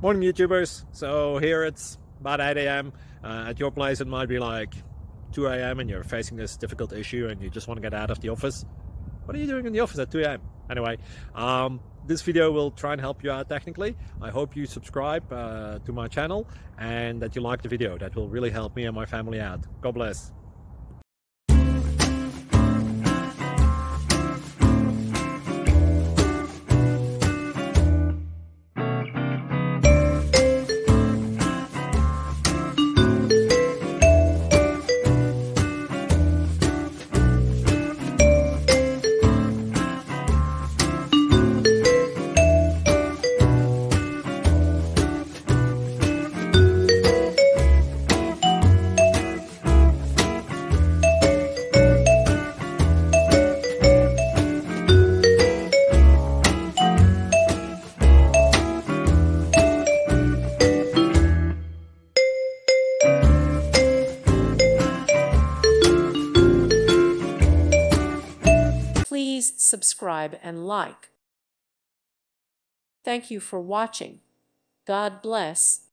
Morning YouTubers. So here it's about 8 a.m. At your place it might be like 2 a.m. and you're facing this difficult issue and you just want to get out of the office. What are you doing in the office at 2 a.m.? Anyway, this video will try and help you out technically. I hope you subscribe to my channel and that you like the video. That will really help me and my family out. God bless. Please subscribe and like. Thank you for watching. God bless.